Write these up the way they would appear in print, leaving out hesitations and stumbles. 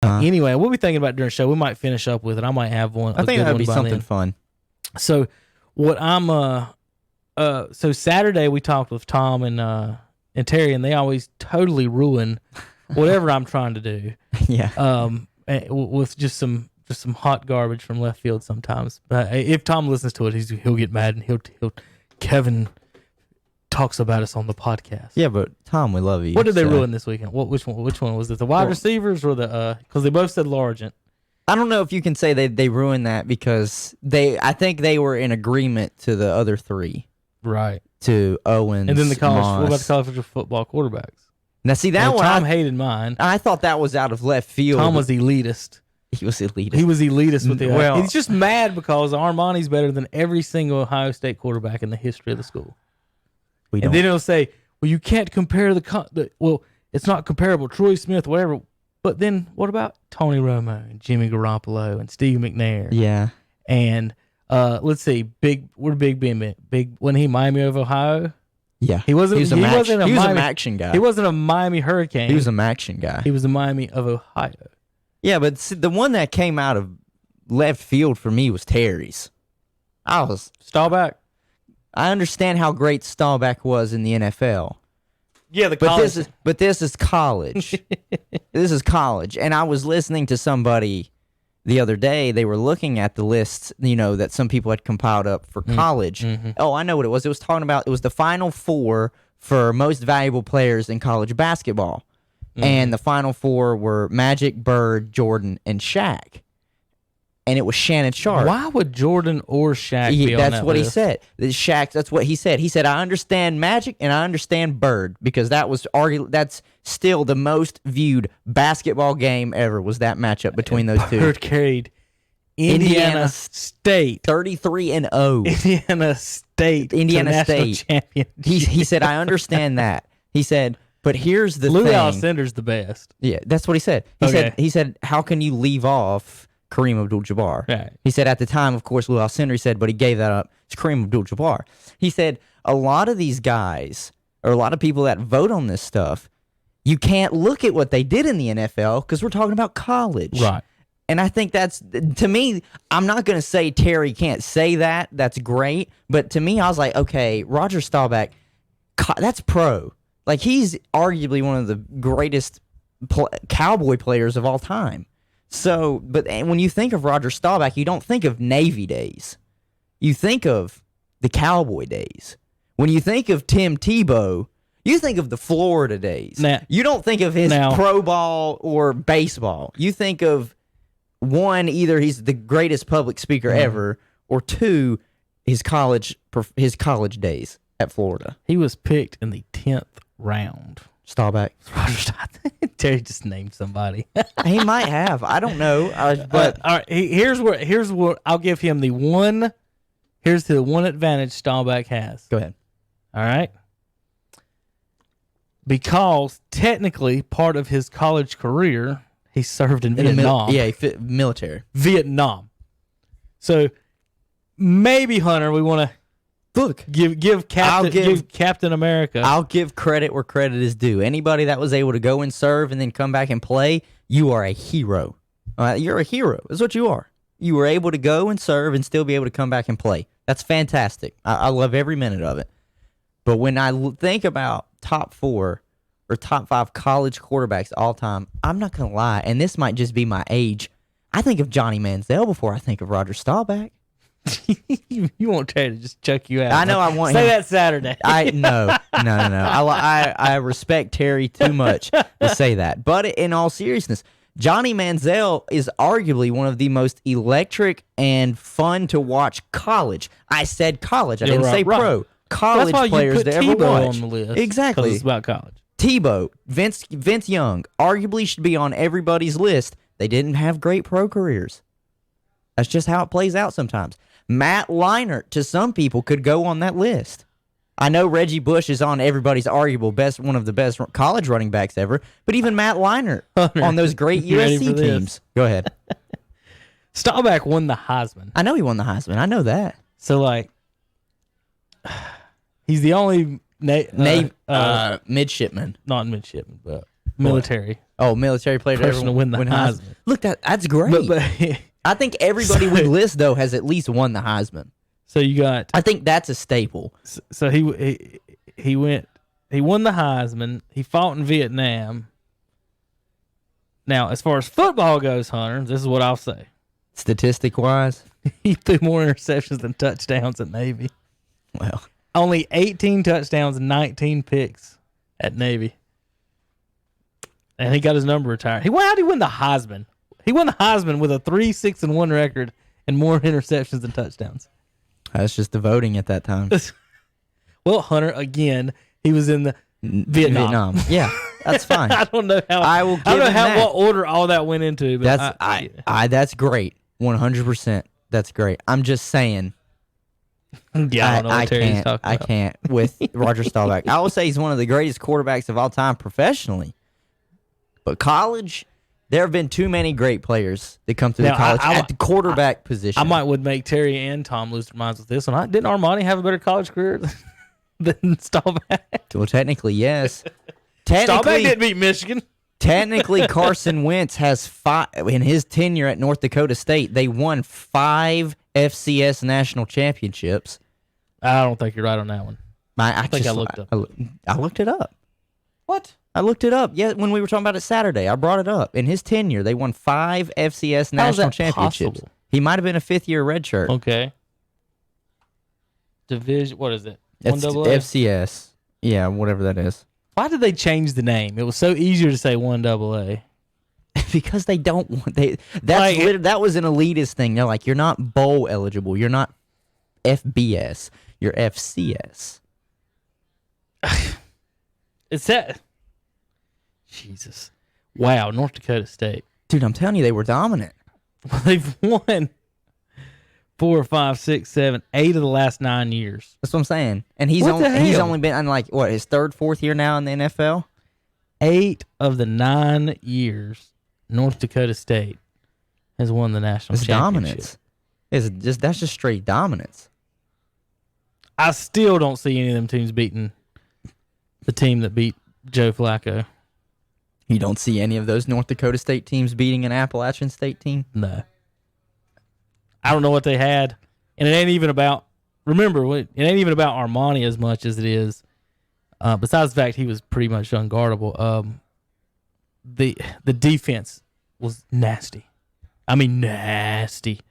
Anyway, we'll be thinking about during the show. We might finish up with it. I might have one. I think that would be something fun. So what so Saturday we talked with Tom and Terry, and they always totally ruin whatever I'm trying to do. Yeah. With just some hot garbage from left field sometimes. But if Tom listens to it, he'll get mad, and he'll Kevin talks about us on the podcast. Yeah, but Tom, we love you. What did they ruin this weekend? Which one was it? The wide receivers or the because they both said Largent. I don't know if you can say they ruined that because I think they were in agreement to the other three. Right. To Owens. And then what about the college football quarterbacks? Now see that one. Tom hated mine. I thought that was out of left field. Tom was elitist. He was elitist. He was elitist with the. He's just mad because Armani's better than every single Ohio State quarterback in the history of the school. And then he'll say, "Well, you can't compare well, it's not comparable. Troy Smith, whatever." But then what about Tony Romo and Jimmy Garoppolo and Steve McNair? Yeah. And let's see, wasn't he Miami of Ohio? Yeah. He was a Maction guy. He wasn't a Miami Hurricane. He was a Maction guy. He was a Miami of Ohio. Yeah, but the one that came out of left field for me was Terry's. Staubach. I understand how great Staubach was in the NFL. Yeah, college. But this is college. This is college. And I was listening to somebody the other day. They were looking at the lists, that some people had compiled up for college. Mm-hmm. Oh, I know what it was. It was talking about, it was the Final Four for most valuable players in college basketball. Mm-hmm. And the Final Four were Magic, Bird, Jordan, and Shaq. And it was Shannon Sharp. Why would Jordan or Shaq be on that That's what list? he said. Shaq, that's what he said. He said, I understand Magic and I understand Bird because that's still the most viewed basketball game ever was that matchup between those two. Bird carried Indiana State 33-0. Indiana State championship. He said, I understand that. He said, but here's the Lou thing. Alcindor's the best. Yeah, that's what he said. He said, how can you leave off Kareem Abdul-Jabbar? Right. He said at the time, of course, Lou Alcindor, he said, but he gave that up. It's Kareem Abdul-Jabbar. He said, a lot of these guys, or a lot of people that vote on this stuff, you can't look at what they did in the NFL because we're talking about college. Right. And I think that's, to me, I'm not going to say Terry can't say that. That's great. But to me, I was like, okay, Roger Staubach, that's pro. Like, he's arguably one of the greatest Cowboy players of all time. So, but when you think of Roger Staubach, you don't think of Navy days. You think of the Cowboy days. When you think of Tim Tebow, you think of the Florida days. You don't think of his pro ball or baseball. You think of, one, either he's the greatest public speaker ever, or two, his college days at Florida. He was picked in the 10th round. Staubach. Terry just named somebody. He might have. I don't know. But all right, here's what I'll give him the one. Here's the one advantage Staubach has. Go ahead. All right. Because technically, part of his college career, he served in Vietnam. Military. Vietnam. So maybe, Hunter, we want to look. Give Captain America. I'll give credit where credit is due. Anybody that was able to go and serve and then come back and play, you are a hero. You're a hero. That's what you are. You were able to go and serve and still be able to come back and play. That's fantastic. I love every minute of it. But when I think about top 4 or top 5 college quarterbacks all time, I'm not going to lie, and this might just be my age, I think of Johnny Manziel before I think of Roger Staubach. You want Terry to just chuck you out. I know I want Say him. that Saturday. No. I respect Terry too much to say that. But in all seriousness, Johnny Manziel is arguably one of the most electric and fun to watch college. I said college. I didn't say pro. College players to ever watch. On the list. Exactly. It's about college. Tebow, Vince Young, arguably should be on everybody's list. They didn't have great pro careers. That's just how it plays out sometimes. Matt Leinart, to some people, could go on that list. I know Reggie Bush is on everybody's arguable one of the best college running backs ever, but even Matt Leinart on those great USC teams. Go ahead. Staubach won the Heisman. I know he won the Heisman. I know that. So, he's the only midshipman. Not midshipman, but military. Oh, military player person to win the Heisman. Look, that's great. But I think everybody we list though has at least won the Heisman. So you got. I think that's a staple. So he won the Heisman. He fought in Vietnam. Now, as far as football goes, Hunter, this is what I'll say. Statistic wise, he threw more interceptions than touchdowns at Navy. Well, only 18 touchdowns and 19 picks at Navy. And he got his number retired. How did he win the Heisman? He won the Heisman with a 3-6-1 record and more interceptions than touchdowns. That's just the voting at that time. Well, Hunter, again, he was in the Vietnam. Yeah, that's fine. I don't know how. I will. Give I don't know what order all that went into. But that's great. 100%. That's great. I'm just saying. Yeah, I don't know what Terry's talking about. I can't with Roger Staubach. I will say he's one of the greatest quarterbacks of all time professionally. But college, there have been too many great players that come through the college at the quarterback position. Would make Terry and Tom lose their minds with this one. Didn't Armani have a better college career than Staubach? Well, technically, yes. Staubach didn't beat Michigan. Technically, Carson Wentz has 5 in his tenure at North Dakota State. They won 5 FCS national championships. I don't think you're right on that one. I looked up. I looked it up. What? I looked it up. Yeah, when we were talking about it Saturday, I brought it up. In his tenure, they won 5 FCS national championships. Possible? He might have been a 5th-year redshirt. Okay. Division. What is it? It's 1AA? FCS. Yeah, whatever that is. Why did they change the name? It was so easier to say 1AA. Because they don't want that was an elitist thing. They're like, you're not bowl eligible. You're not FBS. You're FCS. It's that. Jesus. Wow, North Dakota State. Dude, I'm telling you, they were dominant. Well, they've won 4, 5, 6, 7, 8 of the last 9 years. That's what I'm saying. And he's only been on his 3rd, 4th year now in the NFL. 8 of the 9 years, North Dakota State has won the national championship. Dominance. That's just straight dominance. I still don't see any of them teams beating the team that beat Joe Flacco. You don't see any of those North Dakota State teams beating an Appalachian State team? No. I don't know what they had. And it ain't even about, it ain't even about Armani as much as it is, besides the fact he was pretty much unguardable, the defense was nasty. I mean, nasty.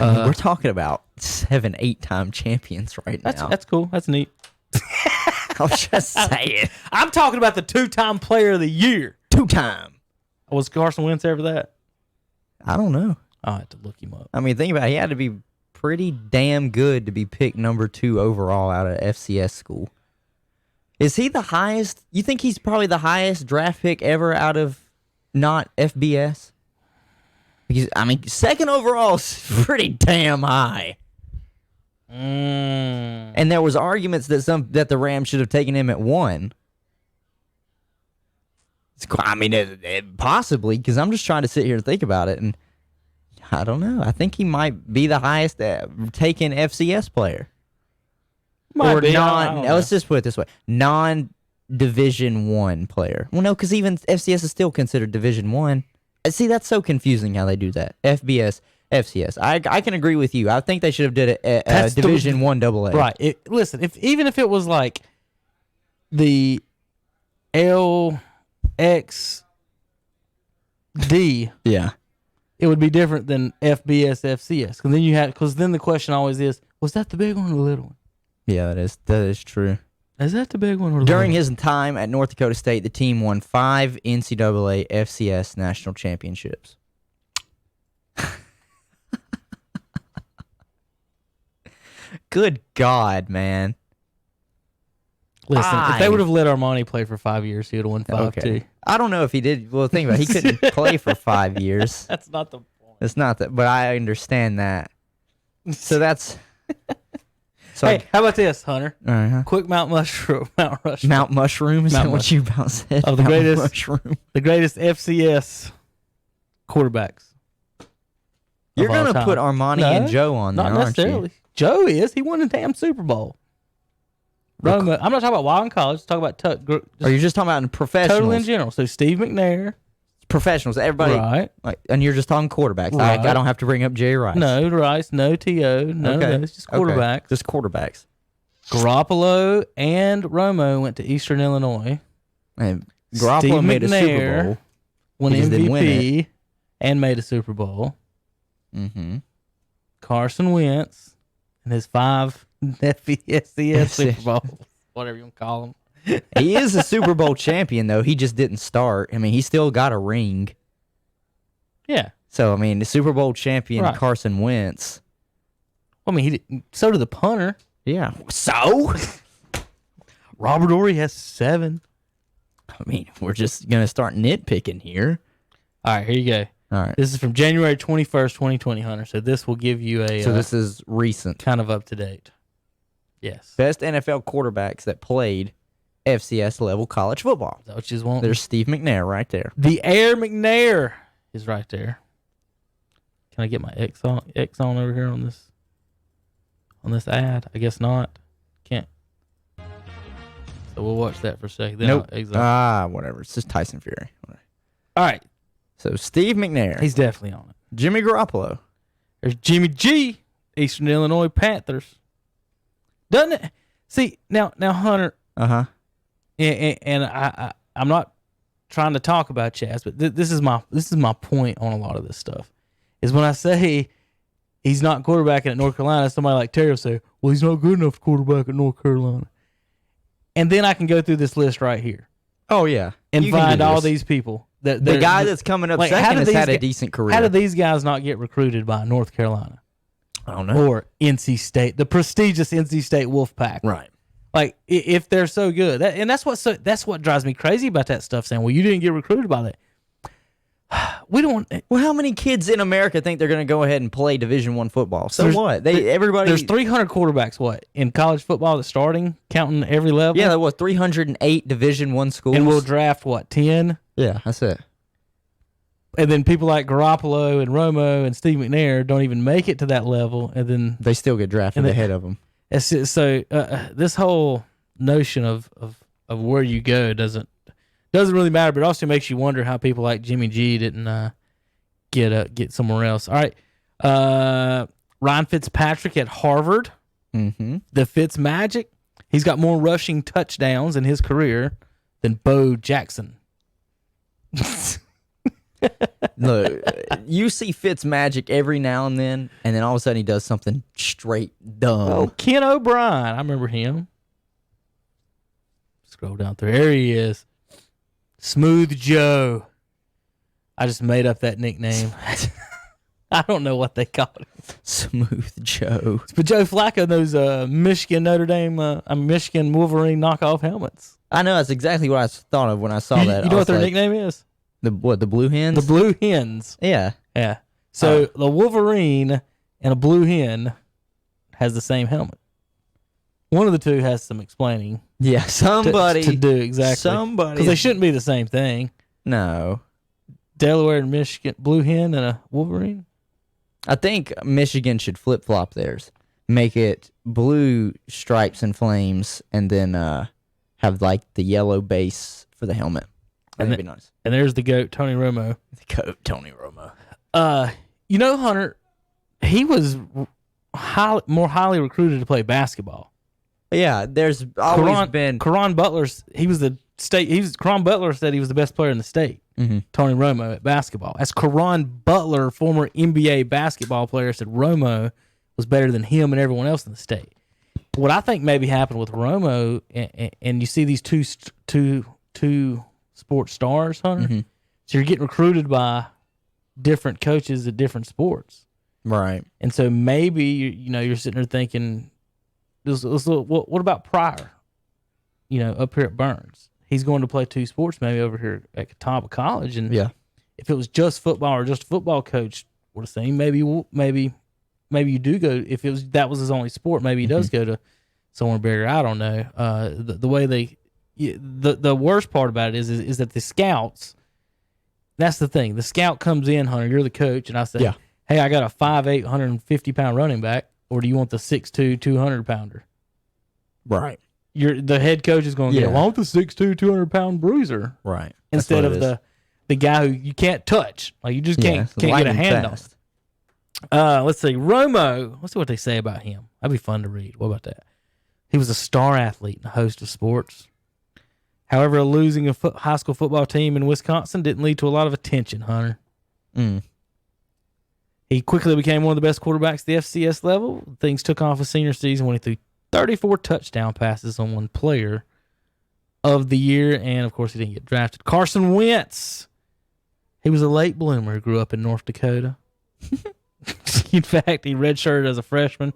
We're talking about 7, 8-time champions right now. That's cool. That's neat. I was just saying. I'm talking about the 2-time player of the year. 2-time. Was Carson Wentz ever that? I don't know. I'll have to look him up. I mean, think about it. He had to be pretty damn good to be picked number 2 overall out of FCS school. Is he the highest? You think he's probably the highest draft pick ever out of not FBS? Because, I mean, 2nd overall is pretty damn high. And there was arguments that the Rams should have taken him at 1. I mean, possibly, because I'm just trying to sit here and think about it, and I don't know. I think he might be the highest taken FCS player. Might be. Let's just put it this way: non-Division 1 player. Well, no, because even FCS is still considered Division 1. See, that's so confusing how they do that. FBS, FCS. I can agree with you. I think they should have did a Division 1 AA. Right. Listen, even if it was like the LXD, yeah, it would be different than FBS, FCS. Because then the question always is, was that the big one or the little one? Yeah, that is true. Is that the big one or the During little his time at North Dakota State, the team won 5 NCAA FCS national championships. Good God, man. Listen, if they would have let Armani play for 5 years, he would have won 5 too. I don't know if he did. Well, think about it. He couldn't play for 5 years. That's not the point. It's not that, but I understand that. So that's... Hey, how about this, Hunter? Uh-huh. Quick Mount Rushmore. Mount Mushroom? Is that what you about said? Oh, the greatest FCS quarterbacks. You're going to put Armani and Joe on there, not necessarily. Aren't you? Joe is. He won a damn Super Bowl. I'm not talking about while in college. Talking about Are you just talking about in professionals? Total in general. So Steve McNair, professionals. Everybody, Right. like, and you're just talking quarterbacks. Right. I don't have to bring up Jerry Rice. No Rice, no T.O., no, it's just quarterbacks. Okay. Just quarterbacks. Garoppolo and Romo went to Eastern Illinois. And Garoppolo made a Super Bowl. Won He just didn't win MVP and made a Super Bowl. Mm-hmm. Carson Wentz and his 5 FBS Super Bowls, whatever you want to call them. He is a Super Bowl champion, though. He just didn't start. I mean, he still got a ring. Yeah. So, I mean, the Super Bowl champion, Right. Carson Wentz. I mean, so did the punter. Yeah. So? Robert Ory has 7. I mean, we're just going to start nitpicking here. All right, here you go. All right. This is from January 21st, 2020, Hunter. So this will give you a So this is recent. kind of up to date. Yes. Best NFL quarterbacks that played FCS level college football. Is that what you just want? There's Steve McNair right there. The Air McNair is right there. Can I get my X on over here on this ad? I guess not. Can't. So we'll watch that for a second. Then Nope. Whatever. It's just Tyson Fury. All right. So Steve McNair. He's definitely on it. Jimmy Garoppolo. There's Jimmy G, Eastern Illinois Panthers. Doesn't it? See, now Hunter, Uh-huh. and I'm not trying to talk about Chaz, but this is my point on a lot of this stuff. Is when I say he's not quarterbacking at North Carolina, somebody like Terry will say, well, he's not good enough to quarterback at North Carolina. And then I can go through this list right here Oh, yeah. and You can find do all this. these people. The guy that's coming up like, how second did has these had a ga- decent career. How did these guys not get recruited by North Carolina I don't know. or NC State, the prestigious NC State Wolfpack? Right. Like, if they're so good, that's what drives me crazy about that stuff. Saying, well, you didn't get recruited by that. We don't. Well, how many kids in America think they're going to go ahead and play Division I football? So what? Everybody. There's 300 quarterbacks. What in college football that's starting, counting every level. Yeah, there was 308 Division I schools. And we'll draft what 10. Yeah, that's it. And then people like Garoppolo and Romo and Steve McNair don't even make it to that level, and then They still get drafted ahead of them. it's just, so this whole notion of where you go doesn't really matter, but it also makes you wonder how people like Jimmy G didn't get somewhere else. All right, Ryan Fitzpatrick at Harvard, Mm-hmm. the Fitz Magic. He's got more rushing touchdowns in his career than Bo Jackson. Look, you see Fitzmagic every now and then all of a sudden he does something straight dumb. Oh, Ken O'Brien. I remember him. Scroll down through. There he is. Smooth Joe. I just made up that nickname. I don't know what they call him. Smooth Joe. But Joe Flacco knows Michigan Notre Dame, Michigan Wolverine knockoff helmets. I know, that's exactly what I thought of when I saw that. You know what their nickname is? The Blue Hens? The Blue Hens. Yeah. Yeah. So the Wolverine and a Blue Hen has the same helmet. One of the two has some explaining. Yeah, somebody. To do, exactly. Somebody. Because they shouldn't be the same thing. No. Delaware and Michigan, Blue Hen and a Wolverine. I think Michigan should flip-flop theirs. Make it blue stripes and flames, and then have, like, the yellow base for the helmet. That'd be nice. And there's the GOAT, Tony Romo. The GOAT, Tony Romo. You know, Hunter, he was more highly recruited to play basketball. Yeah, there's always been... Caron Butler, Caron Butler said he was the best player in the state. Mm-hmm. Tony Romo at basketball. As Caron Butler, former NBA basketball player, said Romo was better than him and everyone else in the state. What I think maybe happened with Romo, and you see these two sports stars, Hunter. Mm-hmm. So you're getting recruited by different coaches at different sports, Right. and so maybe you're sitting there thinking, what about Pryor? Up here at Burns, he's going to play two sports maybe over here at Catawba College, and Yeah. if it was just football or just a football coach would have seen, maybe you do go. If that was his only sport, maybe he does go to somewhere bigger. I don't know. The way the worst part about it is that the scouts. That's the thing. The scout comes in, Hunter. You're the coach, and I say, "Hey, I got a 5'8", 150-pound running back, or do you want the 6'2", 200-pounder?" Right. The head coach is going to get, "I want the 6'2", 200-pound bruiser," Right. instead of the the guy who you can't touch. Like you just can't get a hand on. Let's see. Romo. Let's see what they say about him. That'd be fun to read. What about that? He was a star athlete and a host of sports. However, losing a high school football team in Wisconsin didn't lead to a lot of attention, Hunter. He quickly became one of the best quarterbacks at the FCS level. Things took off his senior season when he threw 34 touchdown passes on one player of the year, and of course he didn't get drafted. Carson Wentz. He was a late bloomer who grew up in North Dakota. In fact, he redshirted as a freshman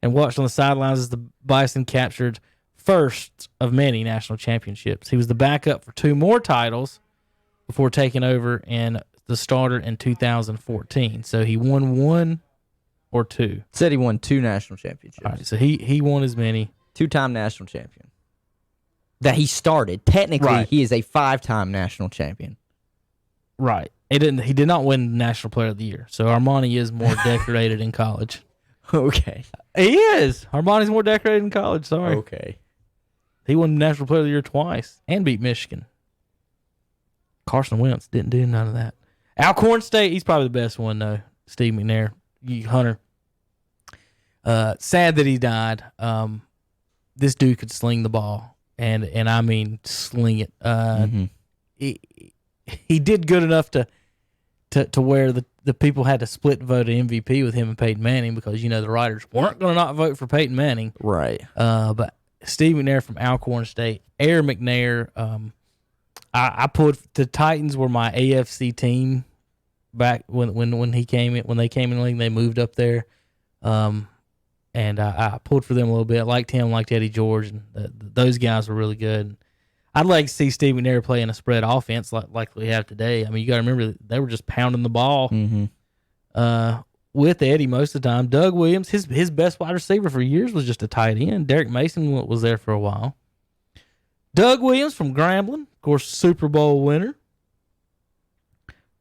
and watched on the sidelines as the Bison captured first of many national championships. He was the backup for 2 more titles before taking over and the starter in 2014. So he won 1 or 2. Said he won 2 national championships. All right, so he won as many. 2-time national champion. That he started. Technically, he is a 5-time national champion. Right. He did not win National Player of the Year. So Armani is more decorated in college. Okay. He is. Armani's more decorated in college. Sorry. Okay. He won National Player of the Year twice and beat Michigan. Carson Wentz didn't do none of that. Alcorn State, he's probably the best one, though. Steve McNair, Hunter. Sad that he died. This dude could sling the ball, and I mean sling it. He did good enough to where the people had to split vote of MVP with him and Peyton Manning because, the writers weren't going to not vote for Peyton Manning. Right. But Steve McNair from Alcorn State, Air McNair, I pulled the Titans were my AFC team back when they came in the league. They moved up there, and I pulled for them a little bit. I liked him, liked Eddie George, and those guys were really good. I'd like to see Steve McNair play in a spread offense like we have today. I mean, you got to remember they were just pounding the ball with Eddie most of the time. Doug Williams, his best wide receiver for years was just a tight end. Derek Mason was there for a while. Doug Williams from Grambling, of course, Super Bowl winner.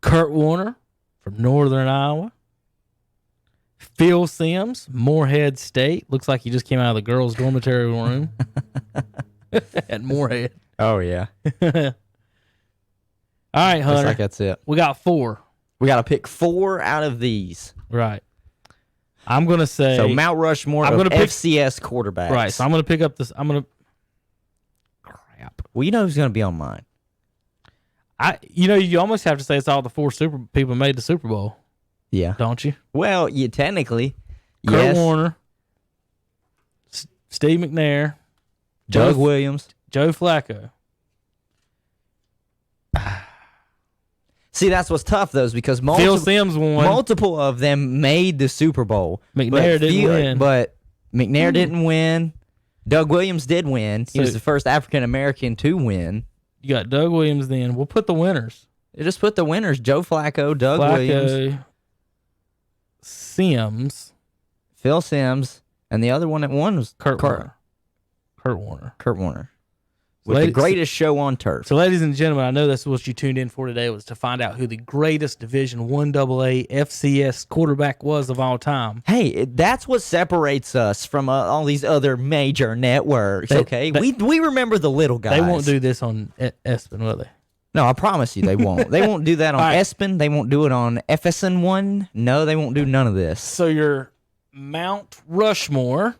Kurt Warner from Northern Iowa. Phil Simms, Morehead State. Looks like he just came out of the girls' dormitory room at Morehead. Oh, yeah. All right, Hunter. Looks like that's it. We got 4. We got to pick 4 out of these. Right. I'm going to say... So, Mount Rushmore of FCS quarterbacks. Right, so I'm going to pick up this... Crap. Well, you know who's going to be on mine. You almost have to say it's all the 4 people made the Super Bowl. Yeah. Don't you? Well, technically, Kurt Warner, Steve McNair, Doug Williams, Joe Flacco. See, that's what's tough, though, is because Phil Simms won. Multiple of them made the Super Bowl. McNair didn't win. But McNair didn't win. Doug Williams did win. He was the first African-American to win. You got Doug Williams then. We'll put the winners. Just put the winners. Joe Flacco, Doug Williams. Simms. Phil Simms. And the other one that won was Kurt Warner. Kurt Warner. With the greatest show on turf. So, ladies and gentlemen, I know that's what you tuned in for today, was to find out who the greatest Division I AA FCS quarterback was of all time. Hey, that's what separates us from all these other major networks, okay? We remember the little guys. They won't do this on ESPN, will they? No, I promise you they won't. They won't do that on ESPN. They won't do it on FSN1. No, they won't do none of this. So, your Mount Rushmore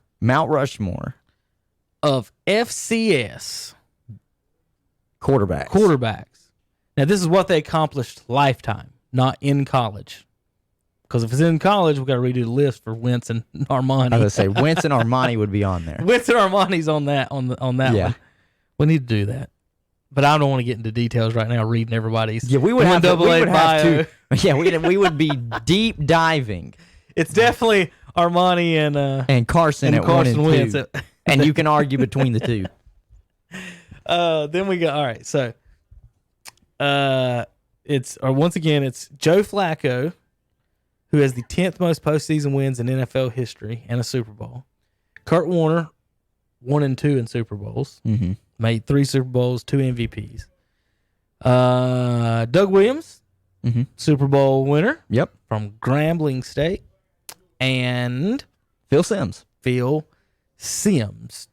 of FCS quarterbacks. Now, this is what they accomplished lifetime, not in college. Because if it's in college, we've got to redo the list for Wentz and Armani. I was going to say, Wentz and Armani would be on there. Wentz and Armani's on that one. We need to do that. But I don't want to get into details right now, reading everybody's we would have to. Yeah, we would be deep diving. It's definitely Armani and Carson at Carson 1 and 2. And you can argue between the two. Then we go. All right, so once again it's Joe Flacco, who has the 10th most postseason wins in NFL history and a Super Bowl. Kurt Warner, 1 and 2 in Super Bowls, made 3 Super Bowls, 2 MVPs. Doug Williams, Super Bowl winner, from Grambling State, and Phil Simms,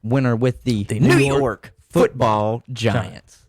winner with the New York Football Giants.